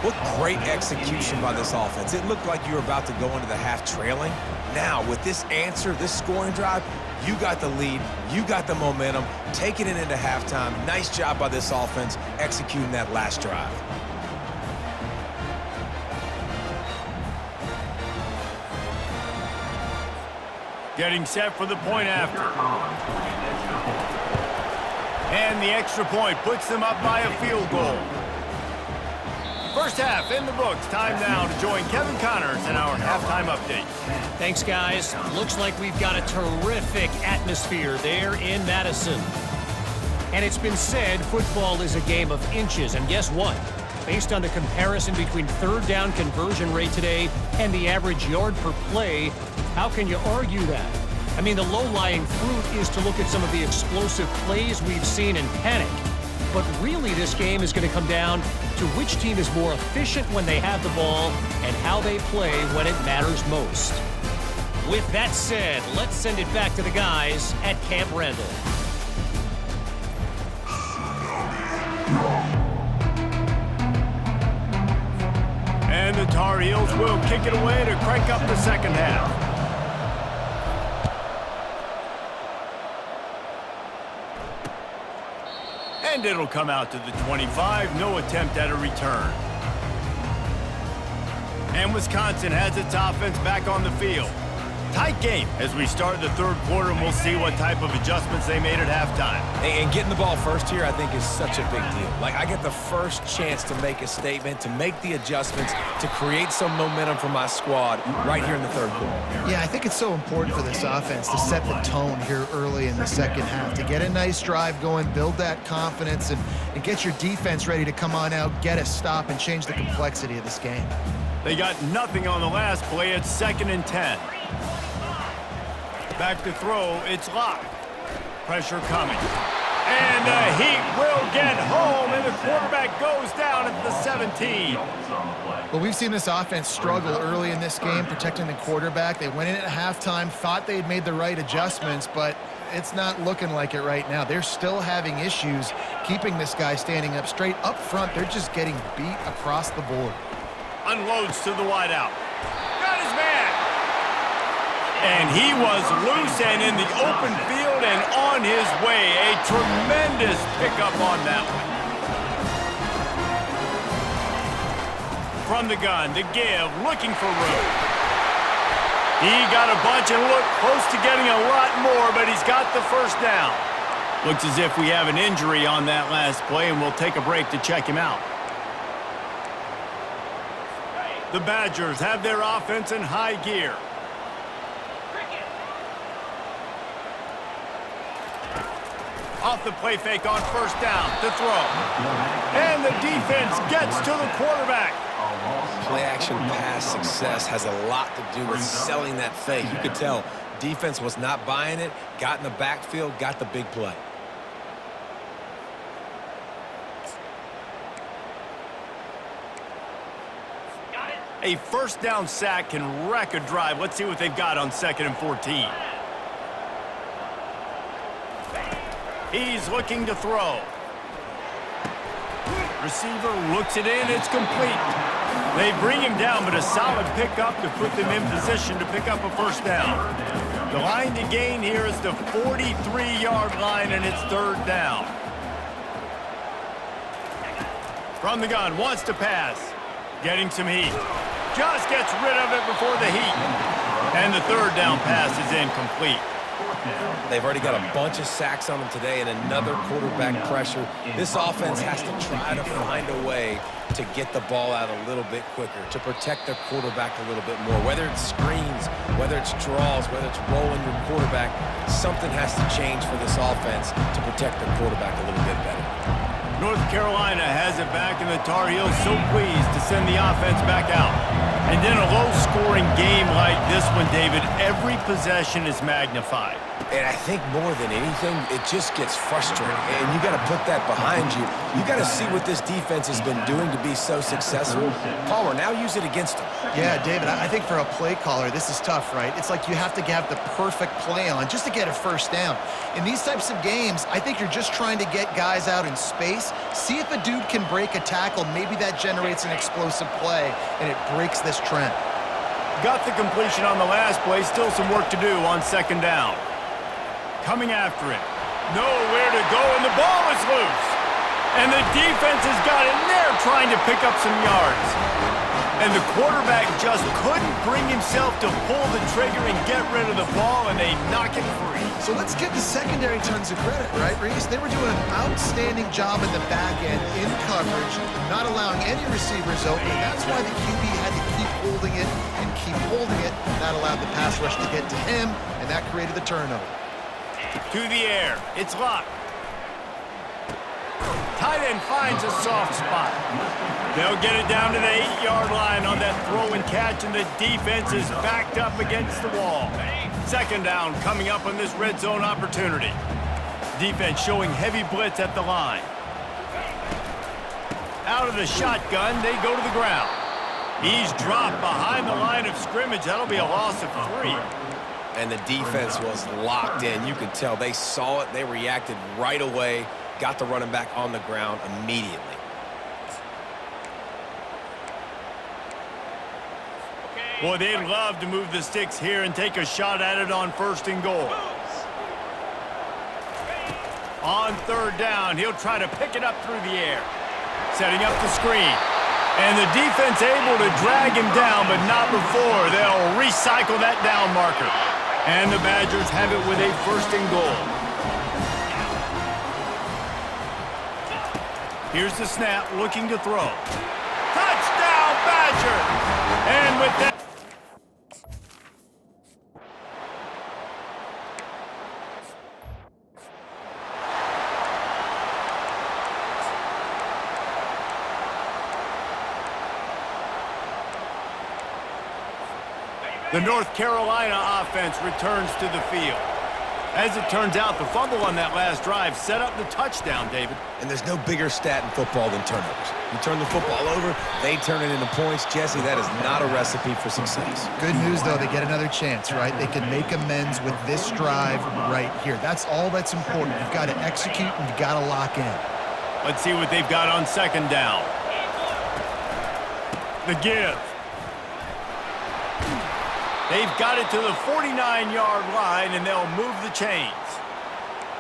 What great execution by this offense. It looked like you were about to go into the half trailing. Now, with this answer, this scoring drive, you got the lead, you got the momentum, taking it into halftime. Nice job by this offense executing that last drive. Getting set for the point after. And the extra point puts them up by a field goal. First half in the books. Time now to join Kevin Connors in our halftime update. Thanks, guys. Looks like we've got a terrific atmosphere there in Madison. And it's been said football is a game of inches. And guess what? Based on the comparison between third down conversion rate today and the average yard per play, how can you argue that? I mean, the low-lying fruit is to look at some of the explosive plays we've seen and panic. But really, this game is going to come down to which team is more efficient when they have the ball and how they play when it matters most. With that said, let's send it back to the guys at Camp Randall. And the Tar Heels will kick it away to crank up the second half. And it'll come out to the 25. No attempt at a return. And Wisconsin has its offense back on the field. Tight game as we start the third quarter, and we'll see what type of adjustments they made at halftime. And getting the ball first here, I think, is such a big deal. Like, I get the first chance to make a statement, to make the adjustments, to create some momentum for my squad right here in the third quarter. Yeah, I think it's so important for this offense to set the tone here early in the second half, to get a nice drive going, build that confidence, and get your defense ready to come on out, get a stop, and change the complexity of this game. They got nothing on the last play. It's 2nd and 10. Back to throw, it's locked. Pressure coming. And the Heat will get home, and the quarterback goes down at the 17. Well, we've seen this offense struggle early in this game, protecting the quarterback. They went in at halftime, thought they'd made the right adjustments, but it's not looking like it right now. They're still having issues keeping this guy standing up straight. Up front, they're just getting beat across the board. Unloads to the wideout. Got his man. And he was loose and in the open field and on his way. A tremendous pickup on that one. From the gun to give, looking for room. He got a bunch and looked close to getting a lot more, but he's got the first down. Looks as if we have an injury on that last play, and we'll take a break to check him out. The Badgers have their offense in high gear. Off the play fake on first down to throw. And the defense gets to the quarterback. Play action pass success has a lot to do with selling that fake. You could tell defense was not buying it, got in the backfield, got the big play. A first down sack can wreck a drive. Let's see what they've got on 2nd and 14. He's looking to throw. Receiver looks it in. It's complete. They bring him down, but a solid pickup to put them in position to pick up a first down. The line to gain here is the 43-yard line, and it's 3rd down. From the gun, wants to pass. Getting some heat. Just gets rid of it before the heat. And the 3rd down pass is incomplete. They've already got a bunch of sacks on them today and another quarterback pressure. This offense has to try to find a way to get the ball out a little bit quicker, to protect their quarterback a little bit more. Whether it's screens, whether it's draws, whether it's rolling your quarterback, something has to change for this offense to protect their quarterback a little bit better. North Carolina has it back, and the Tar Heels so pleased to send the offense back out. And in a low-scoring game like this one, David, every possession is magnified. And I think more than anything, it just gets frustrating. And you got to put that behind you. You got to see what this defense has been doing to be so successful. Palmer, now use it against them. Yeah, David, I think for a play caller, this is tough, right? It's like you have to have the perfect play on just to get a first down. In these types of games, I think you're just trying to get guys out in space. See if a dude can break a tackle. Maybe that generates an explosive play, and it breaks this trend. Got the completion on the last play. Still some work to do on second down. Coming after it. Nowhere to go, and the ball is loose. And the defense has got it, and they're trying to pick up some yards. And the quarterback just couldn't bring himself to pull the trigger and get rid of the ball, and they knock it free. So let's give the secondary tons of credit, right, Reese? They were doing an outstanding job in the back end, in coverage, not allowing any receivers open, and that's why the QB had to keep holding it and keep holding it. That allowed the pass rush to get to him, and that created the turnover. To the air. It's Luck. Tight end finds a soft spot. They'll get it down to the 8-yard line on that throw and catch, and the defense is backed up against the wall. Second down coming up on this red zone opportunity. Defense showing heavy blitz at the line. Out of the shotgun, they go to the ground. He's dropped behind the line of scrimmage. That'll be a loss of 3. And the defense was locked in. You could tell they saw it. They reacted right away. Got the running back on the ground immediately. Boy, they'd love to move the sticks here and take a shot at it on 1st and goal. On 3rd down, he'll try to pick it up through the air. Setting up the screen. And the defense able to drag him down, but not before. They'll recycle that down marker. And the Badgers have it with a 1st and goal. Here's the snap, looking to throw. Touchdown, Badgers! And with that... The North Carolina offense returns to the field. As it turns out, the fumble on that last drive set up the touchdown, David. And there's no bigger stat in football than turnovers. You turn the football over, they turn it into points. Jesse, that is not a recipe for success. Good news, though, they get another chance, right? They can make amends with this drive right here. That's all that's important. You've got to execute and you've got to lock in. Let's see what they've got on second down. The give. They've got it to the 49-yard line, and they'll move the chains.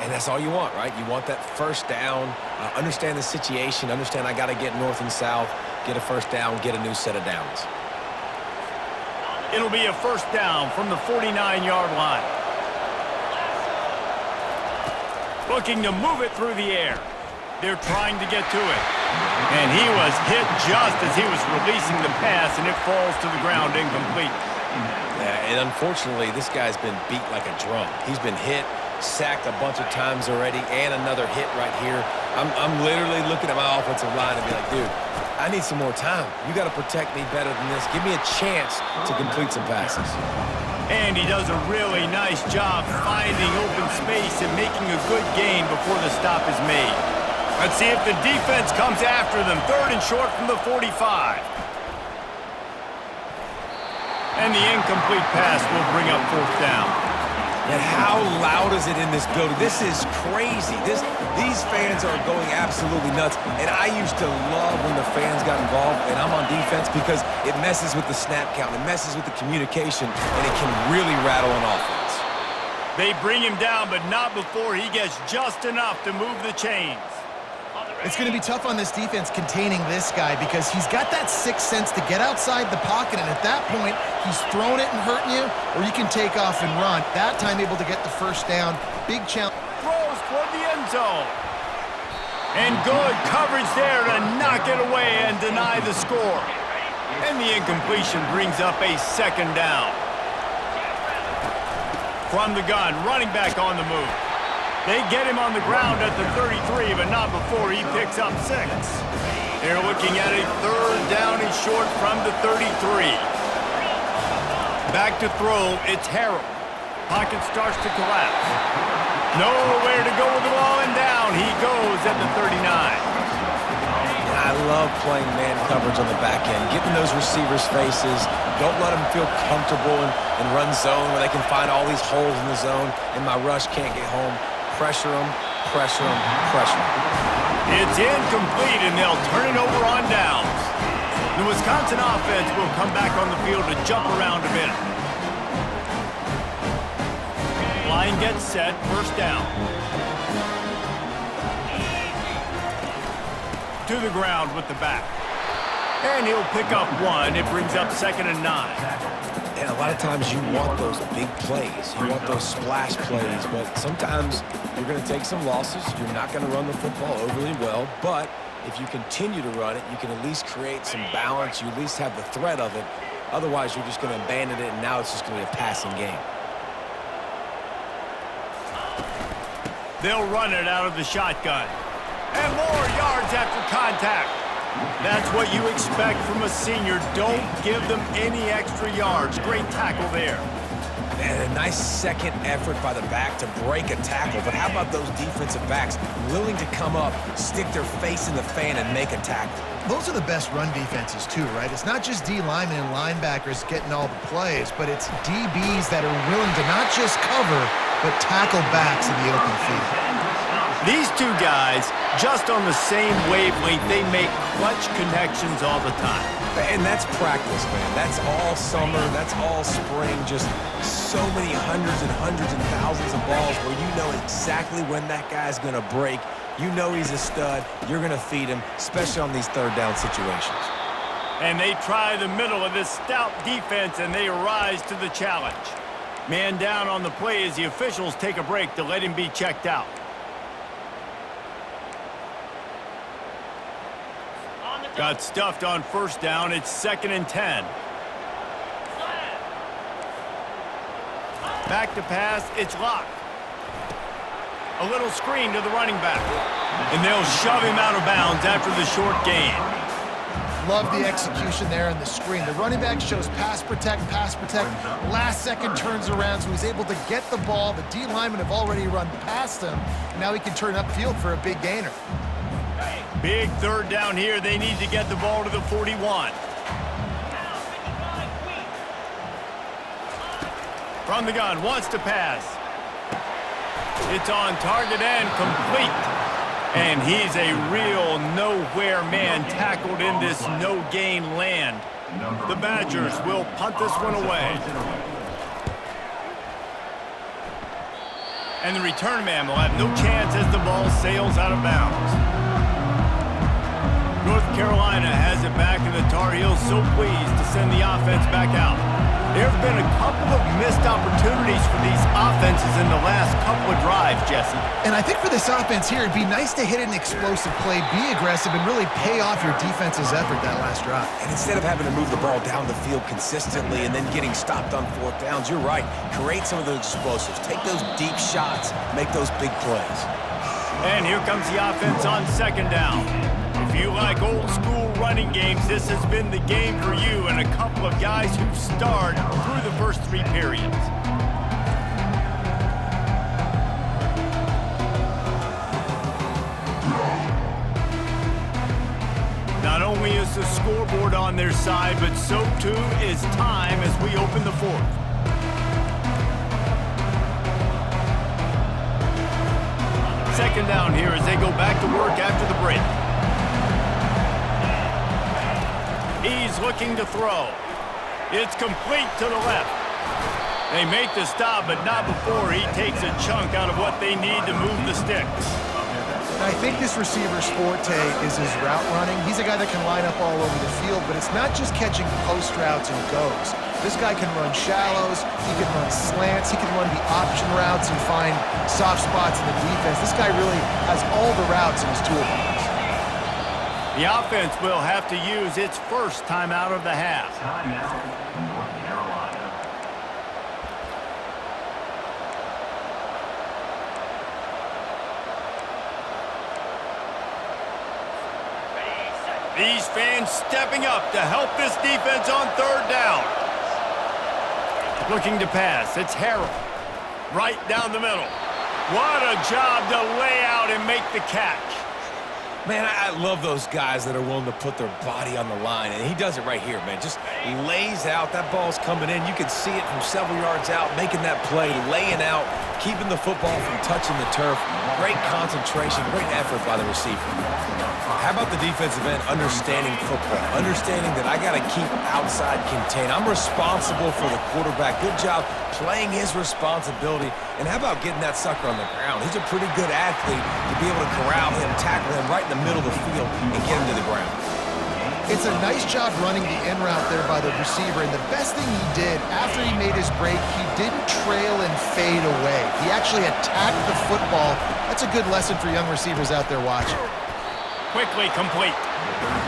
And that's all you want, right? You want that first down, understand the situation, understand I got to get north and south, get a first down, get a new set of downs. It'll be a first down from the 49-yard line. Looking to move it through the air. They're trying to get to it. And he was hit just as he was releasing the pass, and it falls to the ground incomplete. And unfortunately, this guy's been beat like a drum. He's been hit, sacked a bunch of times already, and another hit right here. I'm literally looking at my offensive line and be like, dude, I need some more time. You got to protect me better than this. Give me a chance to complete some passes. And he does a really nice job finding open space and making a good gain before the stop is made. Let's see if the defense comes after them. 3rd and short from the 45. And the incomplete pass will bring up 4th down. And how loud is it in this building? This is crazy. These fans are going absolutely nuts. And I used to love when the fans got involved, and I'm on defense because it messes with the snap count. It messes with the communication, and it can really rattle an offense. They bring him down, but not before he gets just enough to move the chains. It's going to be tough on this defense containing this guy because he's got that sixth sense to get outside the pocket, and at that point, he's throwing it and hurting you, or you can take off and run. That time able to get the first down. Big challenge. Throws toward the end zone. And good coverage there to knock it away and deny the score. And the incompletion brings up a 2nd down. From the gun, running back on the move. They get him on the ground at the 33, but not before he picks up 6. They're looking at a 3rd down and short from the 33. Back to throw, it's Harrell. Pocket starts to collapse. Nowhere to go with the ball, and down he goes at the 39. I love playing man coverage on the back end, getting those receivers' faces. Don't let them feel comfortable and run zone where they can find all these holes in the zone, and my rush can't get home. Pressure them, pressure them, pressure them. It's incomplete, and they'll turn it over on downs. The Wisconsin offense will come back on the field to jump around a bit. Line gets set, first down. To the ground with the back. And he'll pick up one. It brings up 2nd and 9. And a lot of times you want those big plays. You want those splash plays, but sometimes you're going to take some losses. You're not going to run the football overly well, but if you continue to run it, you can at least create some balance. You at least have the threat of it. Otherwise, you're just going to abandon it, and now it's just going to be a passing game. They'll run it out of the shotgun. And more yards after contact. That's what you expect from a senior. Don't give them any extra yards. Great tackle there. And a nice second effort by the back to break a tackle. But how about those defensive backs willing to come up, stick their face in the fan, and make a tackle? Those are the best run defenses too, right? It's not just D linemen and linebackers getting all the plays, but it's DBs that are willing to not just cover, but tackle backs in the open field. These two guys, just on the same wavelength, they make clutch connections all the time. And that's practice, man. That's all summer. That's all spring. Just so many hundreds and thousands of balls where you know exactly when that guy's going to break. You know he's a stud. You're going to feed him, especially on these third down situations. And they try the middle of this stout defense, and they rise to the challenge. Man down on the play as the officials take a break to let him be checked out. Got stuffed on first down. It's 2nd and 10. Back to pass. It's locked. A little screen to the running back. And they'll shove him out of bounds after the short gain. Love the execution there in the screen. The running back shows pass protect. Last second turns around, so he's able to get the ball. The D linemen have already run past him. Now he can turn upfield for a big gainer. Big third down here. They need to get the ball to the 41. From the gun, wants to pass. It's on target and complete. And he's a real nowhere man tackled in this no-gain land. The Badgers will punt this one away. And the return man will have no chance as the ball sails out of bounds. North Carolina has it back, and the Tar Heels so pleased to send the offense back out. There have been a couple of missed opportunities for these offenses in the last couple of drives, Jesse. And I think for this offense here, it'd be nice to hit an explosive play, be aggressive, and really pay off your defense's effort that last drive. And instead of having to move the ball down the field consistently and then getting stopped on fourth downs, you're right. Create some of those explosives. Take those deep shots. Make those big plays. And here comes the offense on 2nd down. If you like old school running games, this has been the game for you and a couple of guys who've starred through the first 3 periods. Not only is the scoreboard on their side, but so too is time as we open the 4th. Second down here as they go back to work after the break. He's looking to throw. It's complete to the left. They make the stop, but not before he takes a chunk out of what they need to move the sticks. I think this receiver's forte is his route running. He's a guy that can line up all over the field, but it's not just catching post routes and goes. This guy can run shallows, he can run slants, he can run the option routes and find soft spots in the defense. This guy really has all the routes in his toolbox. The offense will have to use its first timeout of the half. Timeout, North Carolina. These fans stepping up to help this defense on 3rd down. Looking to pass. It's Harrell. Right down the middle. What a job to lay out and make the catch. Man, I love those guys that are willing to put their body on the line, and he does it right here, man. Just lays out. That ball's coming in. You can see it from several yards out, making that play, laying out, keeping the football from touching the turf. Great concentration, great effort by the receiver. How about the defensive end understanding football, understanding that I got to keep outside contained. I'm responsible for the quarterback. Good job playing his responsibility. And how about getting that sucker on the ground? He's a pretty good athlete to be able to corral him, tackle him right in the middle of the field, and get him to the ground. It's a nice job running the in route there by the receiver, and the best thing he did after he made his break, he didn't trail and fade away. He actually attacked the football. That's a good lesson for young receivers out there watching. Quickly complete.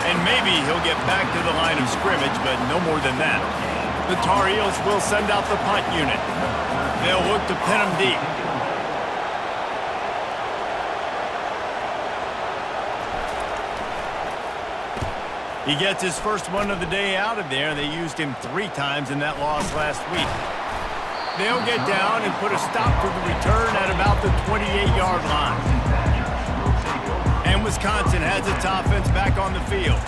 And maybe he'll get back to the line of scrimmage, but no more than that. The Tar Heels will send out the punt unit. They'll look to pin him deep. He gets his first one of the day out of there. They used him 3 times in that loss last week. They'll get down and put a stop to the return at about the 28-yard line. And Wisconsin has its offense back on the field.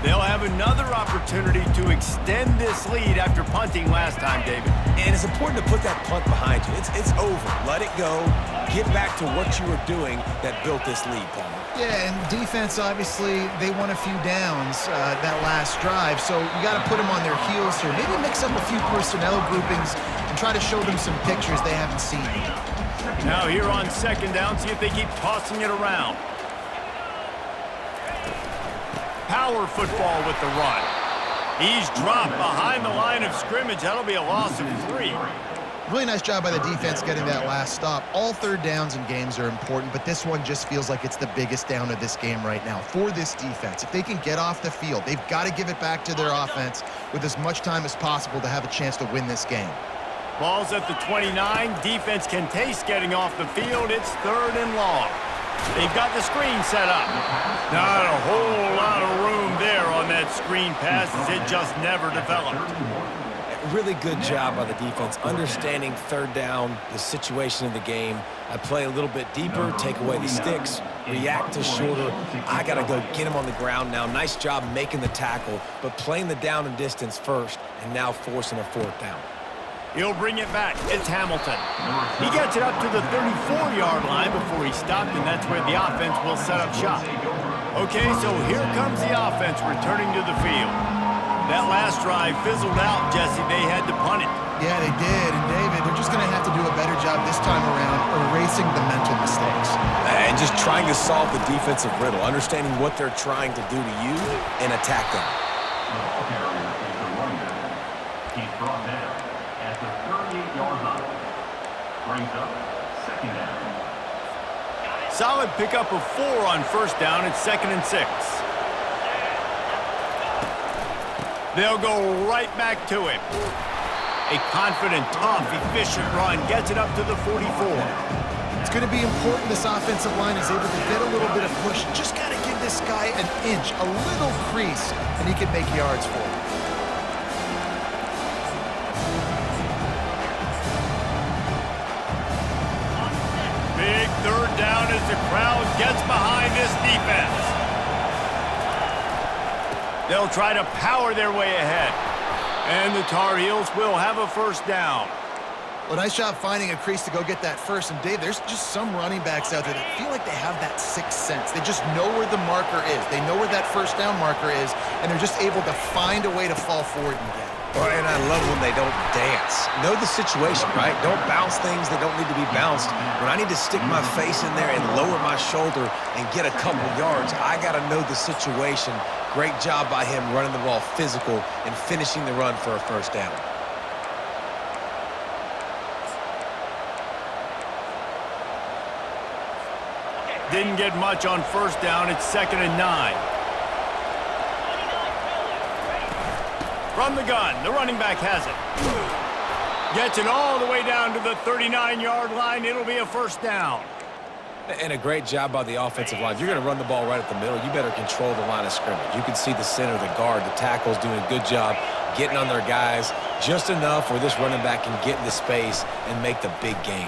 They'll have another opportunity to extend this lead after punting last time, David. And it's important to put that punt behind you. It's over. Let it go. Get back to what you were doing that built this lead, Palmer. Yeah, and defense, obviously, they won a few downs that last drive, so you got to put them on their heels here. Maybe mix up a few personnel groupings and try to show them some pictures they haven't seen. Now here on second down, see if they keep tossing it around. Power football with the run. He's dropped behind the line of scrimmage. That'll be a loss of 3. Really nice job by the defense getting that last stop. All third downs in games are important, but this one just feels like it's the biggest down of this game right now for this defense. If they can get off the field, they've got to give it back to their offense with as much time as possible to have a chance to win this game. Ball's at the 29. Defense can taste getting off the field. It's 3rd and long. They've got the screen set up. Not a whole lot of room there on that screen pass as it just never developed. Really good job by the defense, understanding third down, the situation of the game. I play a little bit deeper, take away the sticks, react to shorter. I got to go get him on the ground now. Nice job making the tackle, but playing the down and distance first, and now forcing a 4th down. He'll bring it back. It's Hamilton. He gets it up to the 34-yard line before he stopped, and that's where the offense will set up shop. Okay, so here comes the offense returning to the field. That last drive fizzled out, Jesse. They had to punt it. Yeah, they did. And, David, they're just going to have to do a better job this time around erasing the mental mistakes. And just trying to solve the defensive riddle, understanding what they're trying to do to you and attack them. He's brought down at the 38-yard line. Brings up 2nd down. Solid pickup of 4 on 1st down. It's 2nd and 6. They'll go right back to him. A confident, tough, efficient run gets it up to the 44. It's going to be important this offensive line is able to get a little bit of push. Just got to give this guy an inch, a little crease, and he can make yards for it. Big 3rd down as the crowd gets behind this defense. They'll try to power their way ahead. And the Tar Heels will have a 1st down. Well, nice job finding a crease to go get that first. And, Dave, there's just some running backs out there that feel like they have that 6th sense. They just know where the marker is. They know where that 1st down marker is, and they're just able to find a way to fall forward and get it. And I love when they don't dance. Know the situation, right? Don't bounce things that don't need to be bounced. When I need to stick my face in there and lower my shoulder and get a couple yards, I got to know the situation. Great job by him running the ball physical and finishing the run for a 1st down. Didn't get much on 1st down. It's 2nd and 9. From the gun, the running back has it. Gets it all the way down to the 39-yard line. It'll be a 1st down. And a great job by the offensive line. You're going to run the ball right at the middle. You better control the line of scrimmage. You can see the center, the guard, the tackle's doing a good job getting on their guys just enough where this running back can get into space and make the big gain.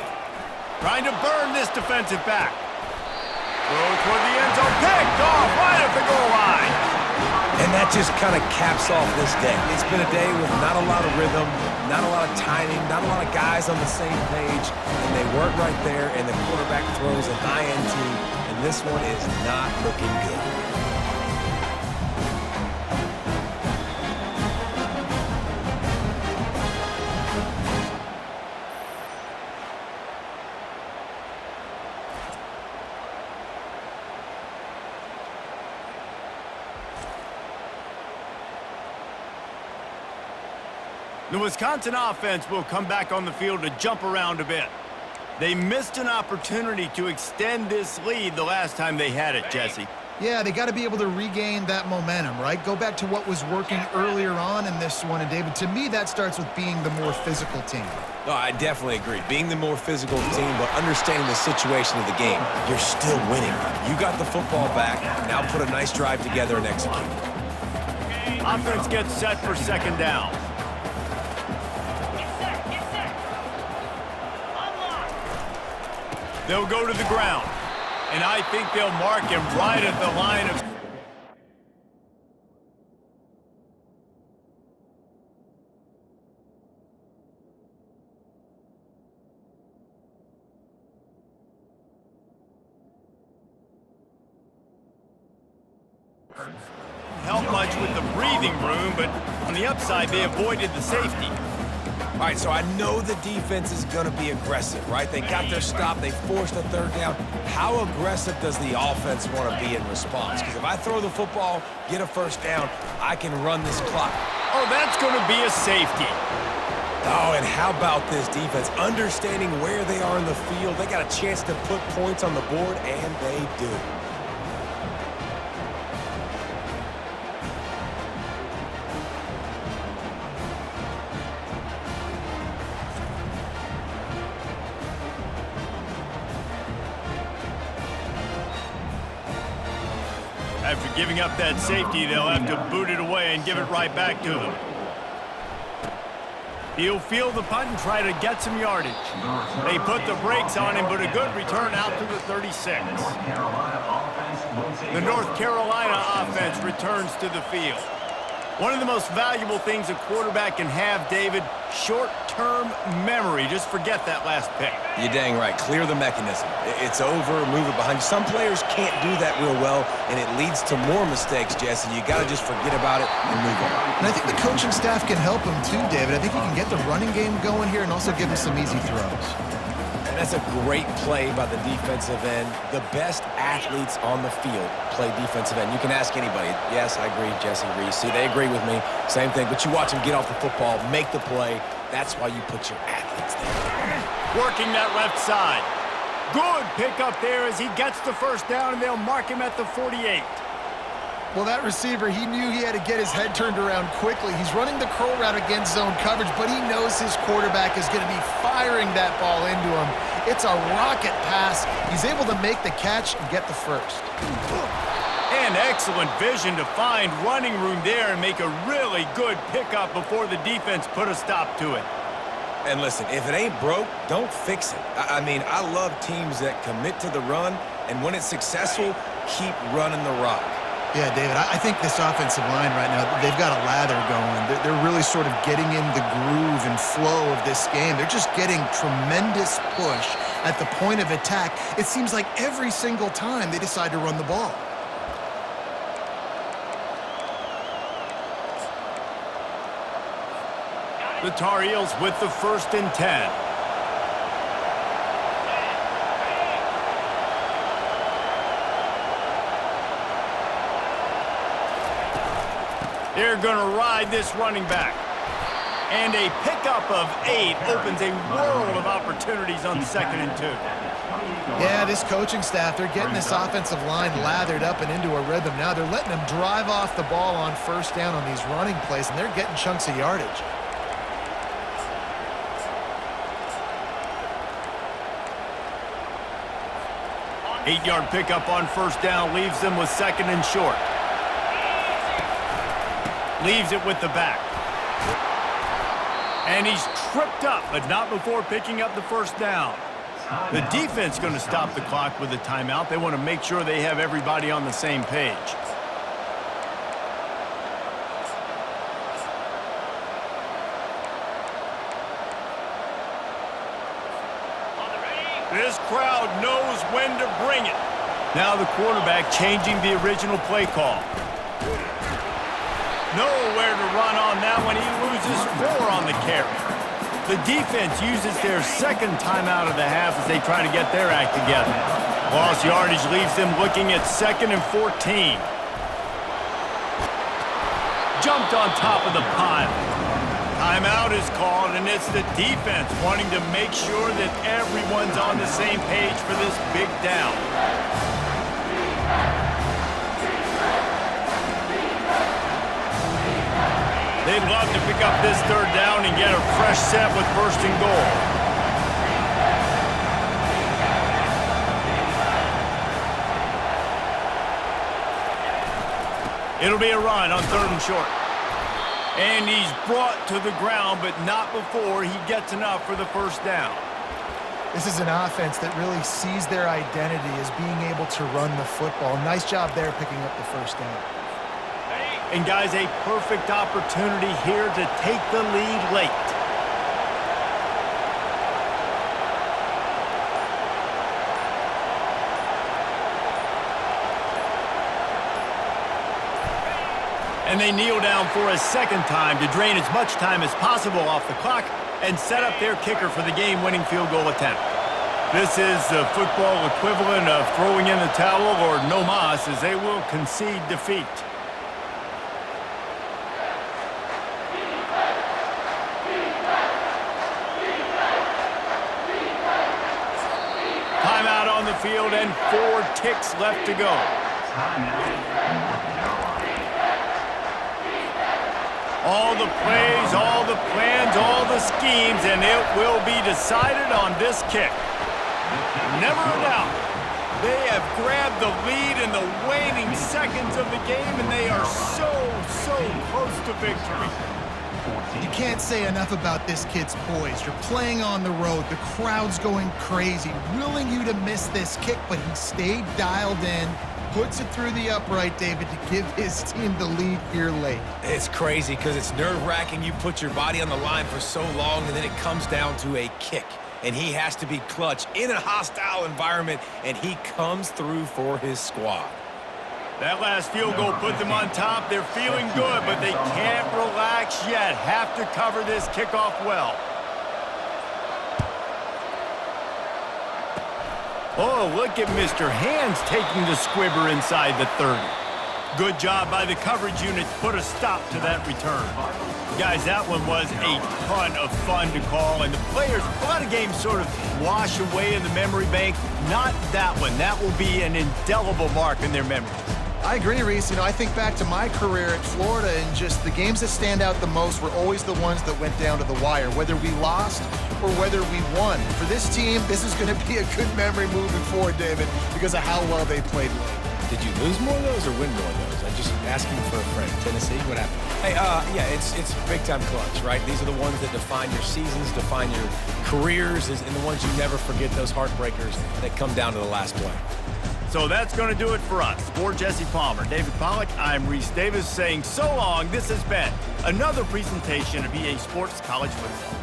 Trying to burn this defensive back. Throw toward the end zone. Picked off right at the goal line. And that just kind of caps off this day. It's been a day with not a lot of rhythm, not a lot of timing, not a lot of guys on the same page, and they weren't right there, and the quarterback throws an INT, and this one is not looking good. The Wisconsin offense will come back on the field to jump around a bit. They missed an opportunity to extend this lead the last time they had it, Jesse. Yeah, they got to be able to regain that momentum, right? Go back to what was working earlier on in this one. And, David, to me, that starts with being the more physical team. No, I definitely agree. Being the more physical team, but understanding the situation of the game. You're still winning. You got the football back. Now put a nice drive together and execute. Offense gets set for second down. They'll go to the ground, and I think they'll mark him right at the line of... Help much with the breathing room, but on the upside, they avoided the safety. All right, so I know the defense is going to be aggressive, right? They got their stop. They forced a third down. How aggressive does the offense want to be in response? Because if I throw the football, get a first down, I can run this clock. Oh, that's going to be a safety. Oh, and how about this defense? Understanding where they are in the field. They got a chance to put points on the board, and they do. After giving up that safety, they'll have to boot it away and give it right back to them. He'll field the punt and try to get some yardage. They put the brakes on him, but a good return out to the 36. The North Carolina offense returns to the field. One of the most valuable things a quarterback can have, David, short-term memory. Just forget that last pick. You're dang right. Clear the mechanism. It's over, move it behind you. Some players can't do that real well, and it leads to more mistakes, Jesse. You got to just forget about it and move on. And I think the coaching staff can help him too, David. I think he can get the running game going here and also give him some easy throws. And that's a great play by the defensive end. The best athletes on the field play defensive end. You can ask anybody. Yes, I agree, Jesse Reese. See, they agree with me. Same thing. But you watch them get off the football, make the play. That's why you put your athletes there. Working that left side. Good pickup there as he gets the first down, and they'll mark him at the 48. Well, that receiver, he knew he had to get his head turned around quickly. He's running the curl route against zone coverage, but he knows his quarterback is going to be firing that ball into him. It's a rocket pass. He's able to make the catch and get the first. And excellent vision to find running room there and make a really good pickup before the defense put a stop to it. And listen, if it ain't broke, don't fix it. I mean, I love teams that commit to the run, and when it's successful, keep running the rock. Yeah, David, I think this offensive line right now, they've got a lather going. They're really sort of getting in the groove and flow of this game. They're just getting tremendous push at the point of attack. It seems like every single time they decide to run the ball. The Tar Heels with the 1st and 10. They're going to ride this running back. And a pickup of 8 opens a world of opportunities on 2nd and 2. Yeah, this coaching staff, they're getting this offensive line lathered up and into a rhythm. Now they're letting them drive off the ball on 1st down on these running plays, and they're getting chunks of yardage. 8-yard pickup on first down leaves them with second and short. Leaves it with the back. And he's tripped up, but not before picking up the first down. The defense going to stop the clock with a timeout. They want to make sure they have everybody on the same page. This crowd knows when to bring it. Now the quarterback changing the original play call. Nowhere to run on that one. He loses 4 on the carry. The defense uses their second timeout of the half as they try to get their act together. Lost yardage leaves them looking at 2nd and 14. Jumped on top of the pile. Timeout is called, and it's the defense wanting to make sure that everyone's on the same page for this big down. They'd love to pick up this third down and get a fresh set with 1st and goal. It'll be a run on 3rd and short. And he's brought to the ground, but not before he gets enough for the first down. This is an offense that really sees their identity as being able to run the football. Nice job there picking up the first down. And guys, a perfect opportunity here to take the lead late. And they kneel down for a second time to drain as much time as possible off the clock and set up their kicker for the game-winning field goal attempt. This is the football equivalent of throwing in the towel or no mas, as they will concede defeat. Timeout on the field and 4 ticks left to go. All the plays, all the plans, all the schemes, and it will be decided on this kick. Never a doubt. They have grabbed the lead in the waning seconds of the game, and they are so close to victory. You can't say enough about this kid's poise. You're playing on the road. The crowd's going crazy, willing you to miss this kick, but he stayed dialed in, puts it through the upright, David, to give his team the lead here late. It's crazy because it's nerve-wracking. You put your body on the line for so long, and then it comes down to a kick. And he has to be clutch in a hostile environment, and he comes through for his squad. That last field goal put them on top. They're feeling good, but they can't relax yet. Have to cover this kickoff well. Oh, look at Mr. Hands taking the squibber inside the 30. Good job by the coverage unit to put a stop to that return. Guys, that one was a ton of fun to call, and the players, a lot of games sort of wash away in the memory bank. Not that one. That will be an indelible mark in their memories. I agree, Reese. You know, I think back to my career at Florida, and just the games that stand out the most were always the ones that went down to the wire, whether we lost or whether we won. For this team, this is going to be a good memory moving forward, David, because of how well they played late. Did you lose more of those or win more of those? I'm just asking for a friend. Tennessee, what happened? Hey, yeah, it's big-time clutch, right? These are the ones that define your seasons, define your careers, and the ones you never forget, those heartbreakers that come down to the last play. So that's going to do it for us. For Jesse Palmer, David Pollack, I'm Reese Davis saying so long. This has been another presentation of EA Sports College Football.